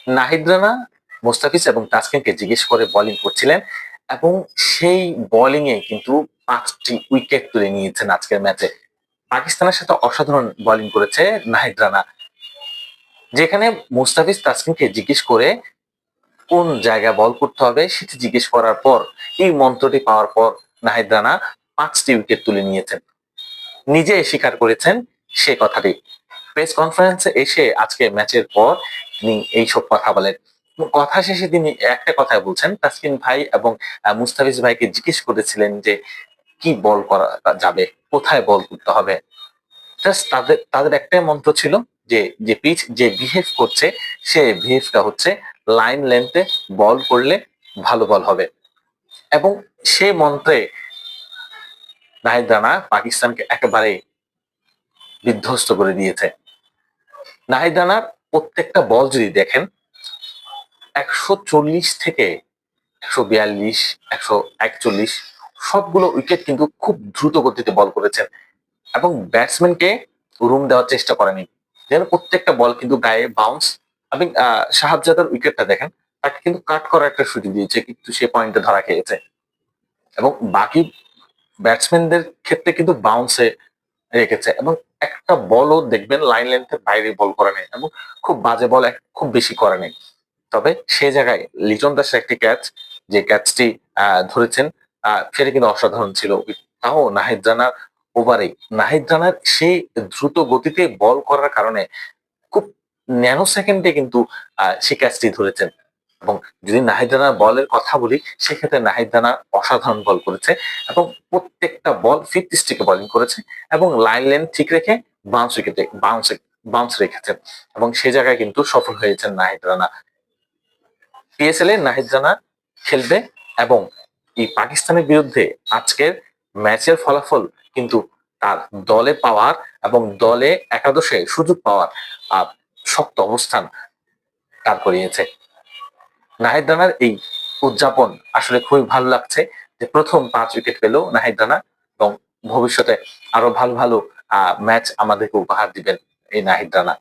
নাহিদ রানা মোস্তাফিজ এবং তাসকিনকে জিজ্ঞেস করে বোলিং করছিলেন এবং সেই বোলিং এ কিন্তু 5টি উইকেট তুলে নিয়েছেন আজকের ম্যাচে। পাকিস্তানের সাথে অসাধারণ বোলিং করেছে নাহিদ রানা, যেখানে মোস্তাফিজ তাসকিনকে জিজ্ঞেস করে কোন জায়গায় বল করতে হবে সেটি জিজ্ঞেস করার পর, এই মন্ত্রটি পাওয়ার পর নাহিদ রানা 5টি উইকেট তুলে নিয়েছেন। নিজে স্বীকার করেছেন সে কথাটি। প্রেস কনফারেন্সে এসে আজকে ম্যাচের পর তিনি এইসব কথা বলেন। কথা শেষে তিনি একটা কথা বলছেন, তাসকিন ভাই এবং মুস্তাফিজ ভাইকে জিজ্ঞেস করেছিলেন যে কি বল করা যাবে, কোথায় বল করতে হবে। জাস্ট তাদের তাদের একটাই মন্ত্র ছিল যে যে পিচ যে বিহেভ করছে সে বিহেভটা হচ্ছে লাইন লেন্থে বল করলে ভালো বল হবে। এবং সে মন্ত্রে নাহিদ রানা পাকিস্তানকে একেবারে বিধ্বস্ত করে দিয়েছে। নাহিদ রানার প্রত্যেকটা বল যদি দেখেন 140 থেকে 142, 141 সবগুলো উইকেট কিন্তু খুব দ্রুত গতিতে বল করেছেন এবং ব্যাটসম্যানকে রুম দেওয়ার চেষ্টা করেনি। যেন প্রত্যেকটা বল কিন্তু গায়ে বাউন্স। এবং শাহাবজাদার উইকেটটা দেখেন, তাকে কিন্তু কাট করার একটা সুযোগ দিয়েছে কিন্তু সে পয়েন্টে ধরা খেয়েছে। এবং বাকি ব্যাটসম্যানদের ক্ষেত্রে কিন্তু বাউন্সে রেখেছে এবং একটা বলও দেখবেন লাইন লেন্থের বাইরে বল করে নেই এবং খুব বাজে বল খুব বেশি করে নেই। তবে সে জায়গায় লিটন দাসের একটি ক্যাচ, যে ক্যাচটি ধরেছেন সেটা কিন্তু অসাধারণ ছিল। তাও নাহিদ রানার ওভারে নাহিদ রানার সেই দ্রুত গতিতে বল করার কারণে খুব ন্যানো সেকেন্ডে কিন্তু সে ক্যাচটি ধরেছেন। এবং যদি নাহিদ রানার বলের কথা বলি সেক্ষেত্রে নাহিদ রানা অসাধারণ বল করেছে এবং প্রত্যেকটা বল ফিফথ স্ট্রিকে বোলিং করেছে এবং লাইন লেন্থ ঠিক রেখে বাউন্স উইকেটে বাউন্স রেখেছেন এবং সে জায়গায় কিন্তু সফল হয়েছেন নাহিদ রানা। পিএসএল এ নাহিদ রানা খেলবে এবং এই পাকিস্তানের বিরুদ্ধে আজকের ম্যাচের ফলাফল কিন্তু তার দলে পাওয়ার এবং দলে একাদশে সুযোগ পাওয়ার শক্ত অবস্থান দাঁড় করিয়েছে। নাহিদ রানার এই উদযাপন আসলে খুবই ভালো লাগছে যে প্রথম 5 উইকেট পেল নাহিদ রানা এবং ভবিষ্যতে আরো ভালো ভালো ম্যাচ আমাদেরকে উপহার দিবেন এই নাহিদ রানা।